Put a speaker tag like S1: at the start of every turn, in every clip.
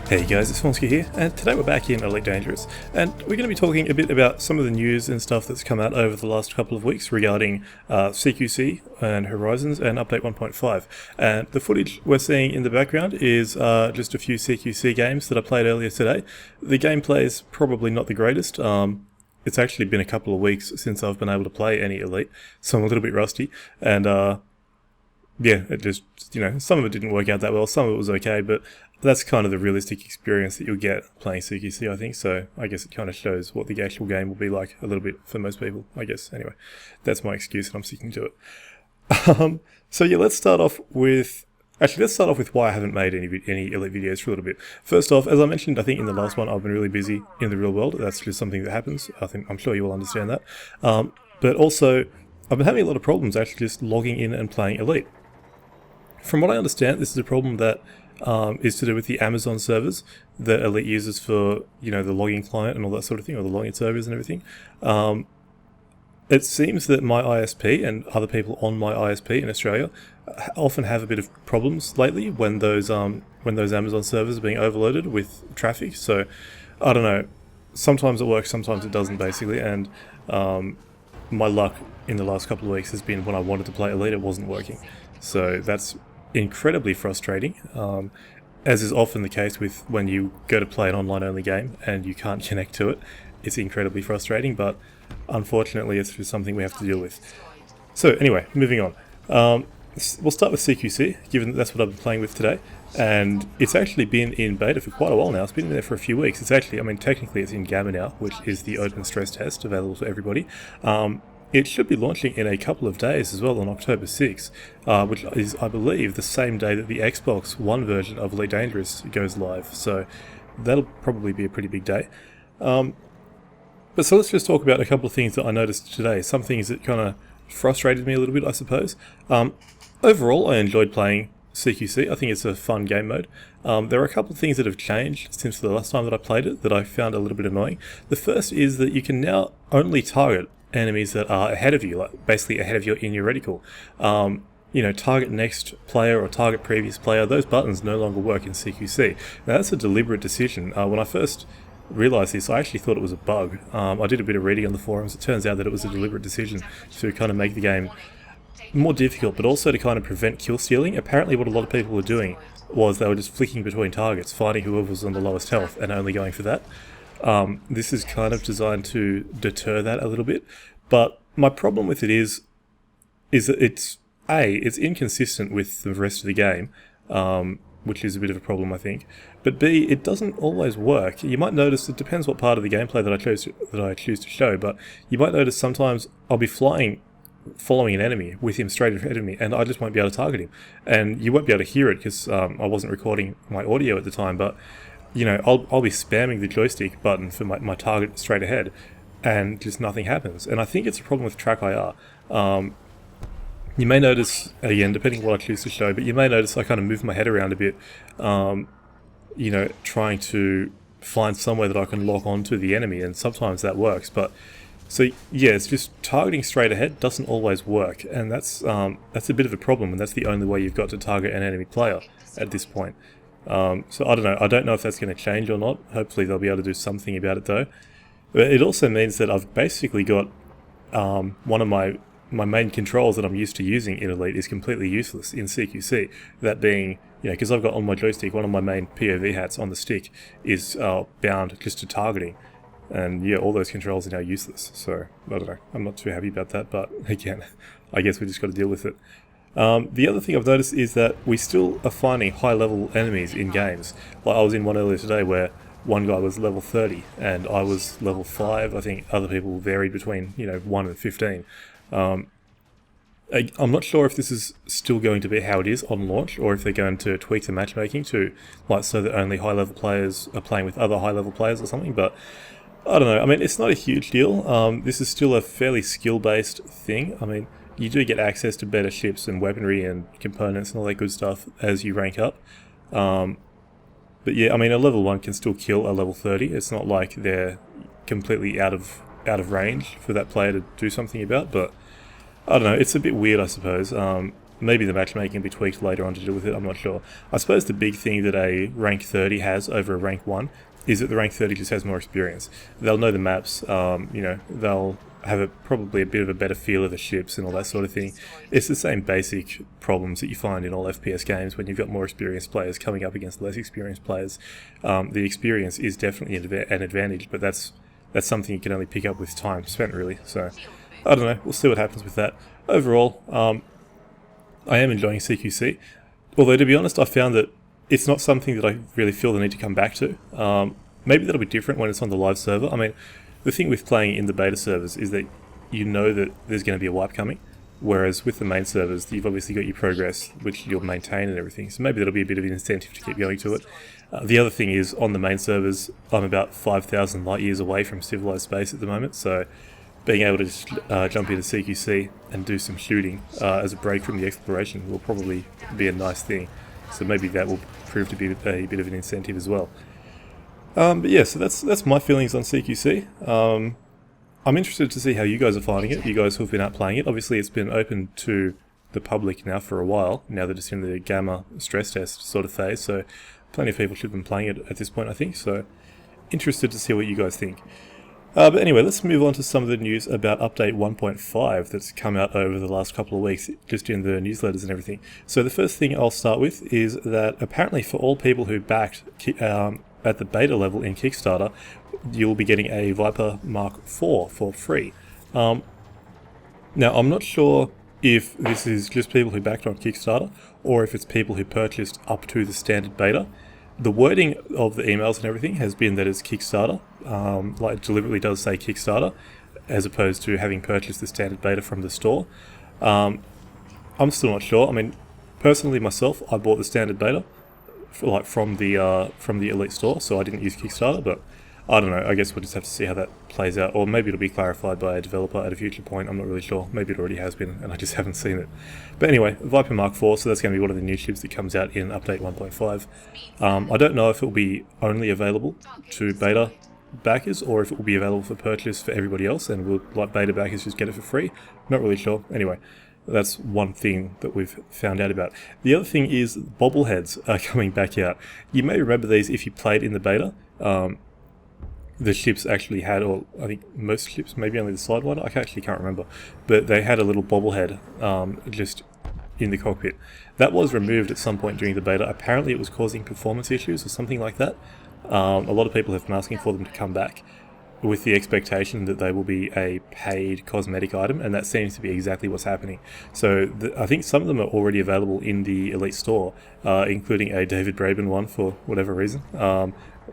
S1: Hey guys, it's Fonski here, and today we're back in Elite Dangerous, and we're going to be talking a bit about some of the news and stuff that's come out over the last couple of weeks regarding CQC and Horizons and Update 1.5. And the footage we're seeing in the background is just a few CQC games that I played earlier today. The gameplay is probably not the greatest. It's actually been a couple of weeks since I've been able to play any Elite, so I'm a little bit rusty, and yeah, it just, some of it didn't work out that well, some of it was okay, but that's kind of the realistic experience that you'll get playing CQC, I think, so I guess it kind of shows what the actual game will be like a little bit for most people, I guess. Anyway, that's my excuse and I'm sticking to it. So yeah, let's start off with why I haven't made any Elite videos for a little bit. First off, as I mentioned, I think in the last one, I've been really busy in the real world. That's just something that happens. I'm sure you will understand that. But also, I've been having a lot of problems actually just logging in and playing Elite. From what I understand, this is a problem that is to do with the Amazon servers that Elite uses for, the logging client and all that sort of thing, or the login servers and everything. It seems that my ISP and other people on my ISP in Australia often have a bit of problems lately when those Amazon servers are being overloaded with traffic. So, I don't know. Sometimes it works, sometimes it doesn't, basically. And my luck in the last couple of weeks has been when I wanted to play Elite, it wasn't working. So that's incredibly frustrating, as is often the case with when you go to play an online-only game and you can't connect to it. It's incredibly frustrating, but unfortunately it's just something we have to deal with. So anyway, moving on. We'll start with CQC, given that that's what I've been playing with today, and it's actually been in beta for quite a while now. It's been in there for a few weeks. It's actually, technically it's in Gamma now, which is the open stress test available to everybody. It should be launching in a couple of days as well, on October 6th, which is, I believe, the same day that the Xbox One version of Elite Dangerous goes live, so that'll probably be a pretty big day. But so let's just talk about a couple of things that I noticed today, some things that kind of frustrated me a little bit, I suppose. Overall, I enjoyed playing CQC. I think it's a fun game mode. There are a couple of things that have changed since the last time that I played it that I found a little bit annoying. The first is that you can now only target enemies that are ahead of you, like basically ahead of you in your reticle. Target next player or target previous player, those buttons no longer work in CQC. Now that's a deliberate decision. When I first realised this, I actually thought it was a bug. I did a bit of reading on the forums. It turns out that it was a deliberate decision to kind of make the game more difficult, but also to kind of prevent kill stealing. Apparently what a lot of people were doing was they were just flicking between targets, finding whoever was on the lowest health and only going for that. This is kind of designed to deter that a little bit, but my problem with it is that it's inconsistent with the rest of the game, which is a bit of a problem, I think. But B, it doesn't always work. You might notice, it depends what part of the gameplay that I choose to show, but you might notice sometimes I'll be following an enemy with him straight ahead of me, and I just won't be able to target him. And you won't be able to hear it because I wasn't recording my audio at the time, but I'll be spamming the joystick button for my target straight ahead, and just nothing happens. And I think it's a problem with TrackIR. You may notice, again, depending on what I choose to show, but you may notice I kind of move my head around a bit, trying to find somewhere that I can lock onto the enemy, and sometimes that works. But so yeah, it's just targeting straight ahead doesn't always work, and that's a bit of a problem, and that's the only way you've got to target an enemy player at this point. So I don't know. I don't know if that's going to change or not. Hopefully they'll be able to do something about it though. But it also means that I've basically got one of my main controls that I'm used to using in Elite is completely useless in CQC. That being, because I've got on my joystick, one of my main POV hats on the stick is bound just to targeting. And yeah, all those controls are now useless. So, I don't know. I'm not too happy about that, but again, I guess we just got to deal with it. The other thing I've noticed is that we still are finding high-level enemies in games. Like I was in one earlier today where one guy was level 30 and I was level 5. I think other people varied between 1 and 15. I'm not sure if this is still going to be how it is on launch, or if they're going to tweak the matchmaking to so that only high-level players are playing with other high-level players or something. But I don't know. It's not a huge deal. This is still a fairly skill-based thing. You do get access to better ships and weaponry and components and all that good stuff as you rank up. But yeah, a level 1 can still kill a level 30. It's not like they're completely out of range for that player to do something about, but I don't know, it's a bit weird, I suppose. Maybe the matchmaking can be tweaked later on to do with it, I'm not sure. I suppose the big thing that a rank 30 has over a rank 1 is that the rank 30 just has more experience. They'll know the maps, they'll have probably a bit of a better feel of the ships and all that sort of thing. It's the same basic problems that you find in all FPS games when you've got more experienced players coming up against less experienced players. The experience is definitely an advantage, but that's something you can only pick up with time spent, really. So, I don't know, we'll see what happens with that. Overall, I am enjoying CQC, although to be honest I found that it's not something that I really feel the need to come back to. Maybe that'll be different when it's on the live server. I mean, the thing with playing in the beta servers is that you know that there's going to be a wipe coming, whereas with the main servers you've obviously got your progress which you'll maintain and everything, so maybe that'll be a bit of an incentive to keep going to it. The other thing is, on the main servers I'm about 5,000 light years away from civilized space at the moment, so being able to just jump into CQC and do some shooting as a break from the exploration will probably be a nice thing. So maybe that will prove to be a bit of an incentive as well. But yeah, so that's my feelings on CQC. I'm interested to see how you guys are finding it, you guys who've been out playing it. Obviously it's been open to the public now for a while, now that it's in the gamma stress test sort of phase, so plenty of people should have been playing it at this point, I think, so interested to see what you guys think. But anyway, let's move on to some of the news about update 1.5 that's come out over the last couple of weeks, just in the newsletters and everything. So the first thing I'll start with is that apparently for all people who backed at the beta level in Kickstarter, you'll be getting a Viper Mark IV for free. Now, I'm not sure if this is just people who backed on Kickstarter, or if it's people who purchased up to the standard beta. The wording of the emails and everything has been that it's Kickstarter, like it deliberately does say Kickstarter, as opposed to having purchased the standard beta from the store. I'm still not sure. I mean, personally myself, I bought the standard beta from the Elite store, so I didn't use Kickstarter, but I don't know, I guess we'll just have to see how that plays out, or maybe it'll be clarified by a developer at a future point, I'm not really sure. Maybe it already has been, and I just haven't seen it. But anyway, Viper Mark IV, so that's going to be one of the new ships that comes out in update 1.5. I don't know if it will be only available to beta backers, or if it will be available for purchase for everybody else, and will like beta backers just get it for free? Not really sure. Anyway, that's one thing that we've found out about. The other thing is bobbleheads are coming back out. You may remember these if you played in the beta. The ships actually had, or I think most ships, maybe only the side one, I actually can't remember, but they had a little bobblehead just in the cockpit. That was removed at some point during the beta. Apparently it was causing performance issues or something like that. A lot of people have been asking for them to come back with the expectation that they will be a paid cosmetic item, and that seems to be exactly what's happening. So I think some of them are already available in the Elite store, including a David Braben one for whatever reason,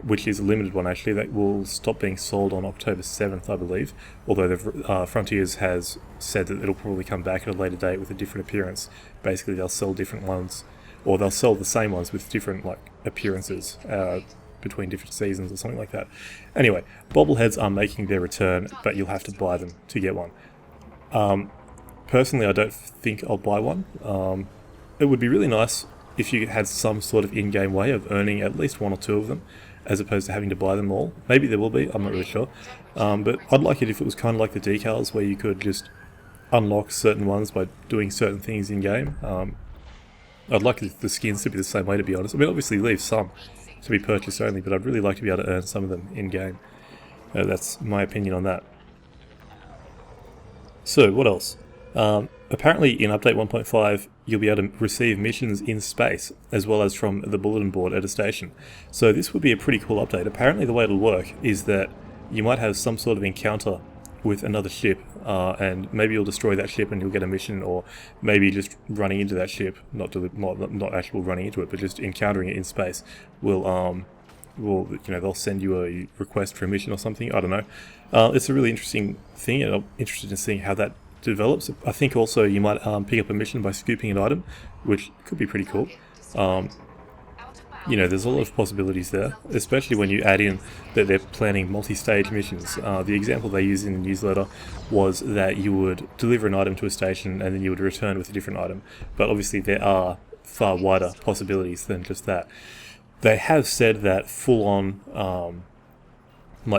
S1: which is a limited one actually, that will stop being sold on October 7th, I believe, although the Frontiers has said that it'll probably come back at a later date with a different appearance. Basically they'll sell different ones, or they'll sell the same ones with different appearances between different seasons or something like that. Anyway, bobbleheads are making their return, but you'll have to buy them to get one. Personally, I don't think I'll buy one. It would be really nice if you had some sort of in-game way of earning at least one or two of them, as opposed to having to buy them all. Maybe there will be, I'm not really sure. But I'd like it if it was kind of like the decals, where you could just unlock certain ones by doing certain things in-game. I'd like the skins to be the same way, to be honest. I mean, obviously leave some to be purchased only, but I'd really like to be able to earn some of them in-game. That's my opinion on that. So, what else? Apparently in update 1.5 you'll be able to receive missions in space, as well as from the bulletin board at a station. So this would be a pretty cool update. Apparently the way it'll work is that you might have some sort of encounter with another ship, and maybe you'll destroy that ship and you'll get a mission, or maybe just running into that ship, not actual running into it, but just encountering it in space will they'll send you a request for a mission or something. I don't know. It's a really interesting thing, and I'm interested in seeing how that develops. I think also you might pick up a mission by scooping an item, which could be pretty cool. There's a lot of possibilities there, especially when you add in that they're planning multi-stage missions. The example they used in the newsletter was that you would deliver an item to a station and then you would return with a different item. But obviously there are far wider possibilities than just that. They have said that full-on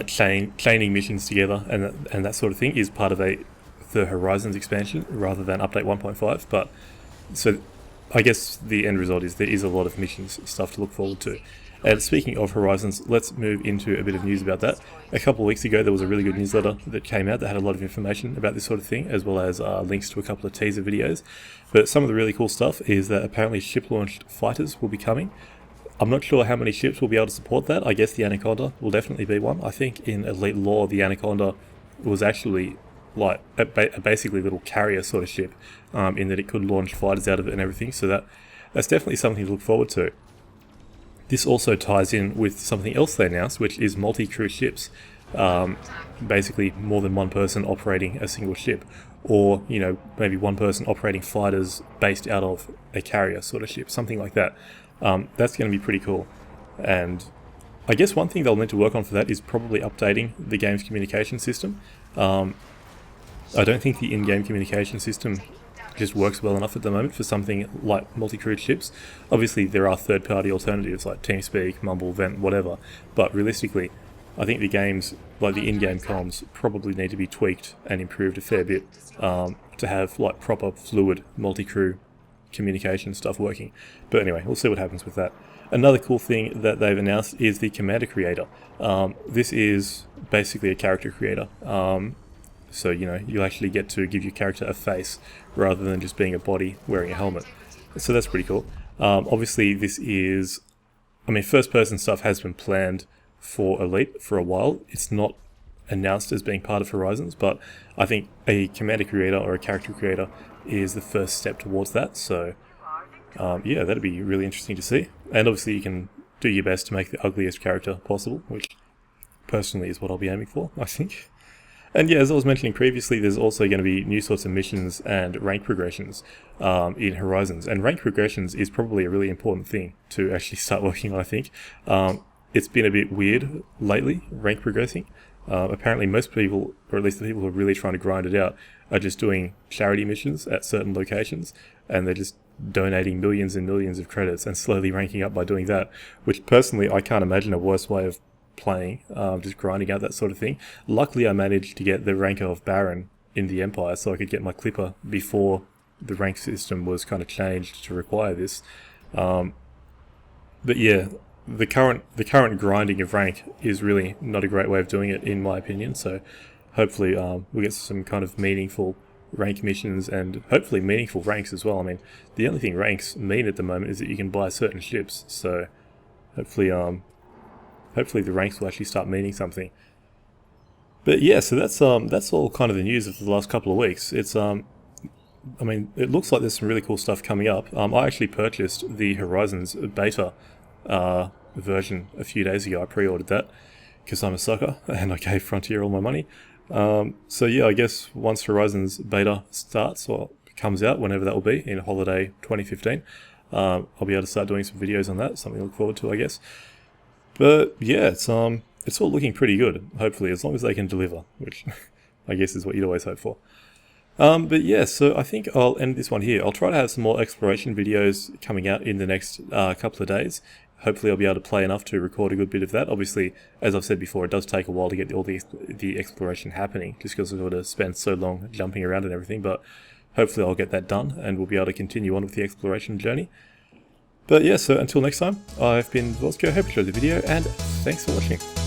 S1: chaining missions together and that sort of thing is part of the Horizons expansion rather than update 1.5, but So I guess the end result is there is a lot of missions stuff to look forward to. And speaking of Horizons, let's move into a bit of news about that. A couple of weeks ago there was a really good newsletter that came out that had a lot of information about this sort of thing, as well as links to a couple of teaser videos. But some of the really cool stuff is that apparently ship-launched fighters will be coming. I'm not sure how many ships will be able to support that. I guess the Anaconda will definitely be one. I think in Elite lore the Anaconda was actually like a basically little carrier sort of ship, in that it could launch fighters out of it and everything, so that's definitely something to look forward to. This also ties in with something else they announced, which is multi-crew ships. Basically more than one person operating a single ship, or maybe one person operating fighters based out of a carrier sort of ship, something like that. That's going to be pretty cool. And I guess one thing they'll need to work on for that is probably updating the game's communication system. I don't think the in-game communication system just works well enough at the moment for something like multi-crewed ships. Obviously there are third-party alternatives like TeamSpeak, Mumble, Vent, whatever, but realistically I think the games, like the in-game comms, probably need to be tweaked and improved a fair bit to have like proper fluid multi-crew communication stuff working. But anyway, we'll see what happens with that. Another cool thing that they've announced is the Commander Creator. This is basically a character creator. So, you'll actually get to give your character a face rather than just being a body wearing a helmet. So that's pretty cool. Obviously this is, first person stuff has been planned for Elite for a while. It's not announced as being part of Horizons, but I think a commander creator or a character creator is the first step towards that. So yeah, that'd be really interesting to see. And obviously you can do your best to make the ugliest character possible, which personally is what I'll be aiming for, I think. And yeah, as I was mentioning previously, there's also going to be new sorts of missions and rank progressions in Horizons. And rank progressions is probably a really important thing to actually start working on, I think. It's been a bit weird lately, rank progressing. Apparently most people, or at least the people who are really trying to grind it out, are just doing charity missions at certain locations, and they're just donating millions and millions of credits and slowly ranking up by doing that, which personally I can't imagine a worse way of playing, just grinding out that sort of thing. Luckily I managed to get the rank of Baron in the Empire, so I could get my Clipper before the rank system was kind of changed to require this. But yeah, the current grinding of rank is really not a great way of doing it, in my opinion. So hopefully we'll get some kind of meaningful rank missions and hopefully meaningful ranks as well. The only thing ranks mean at the moment is that you can buy certain ships. So hopefully the ranks will actually start meaning something. But yeah, so that's all kind of the news of the last couple of weeks. It's it looks like there's some really cool stuff coming up. I actually purchased the Horizons beta version a few days ago. I pre-ordered that because I'm a sucker and I gave Frontier all my money. So yeah, I guess once Horizons beta starts or comes out, whenever that will be, in holiday 2015, I'll be able to start doing some videos on that. Something to look forward to, I guess. But yeah, it's all looking pretty good, hopefully, as long as they can deliver, which I guess is what you'd always hope for. But yeah, so I think I'll end this one here. I'll try to have some more exploration videos coming out in the next couple of days. Hopefully I'll be able to play enough to record a good bit of that. Obviously, as I've said before, it does take a while to get all the exploration happening, just because I've got to spend so long jumping around and everything, but hopefully I'll get that done, and we'll be able to continue on with the exploration journey. But yeah, so until next time, I've been Vosco. Hope you enjoyed the video, and thanks for watching.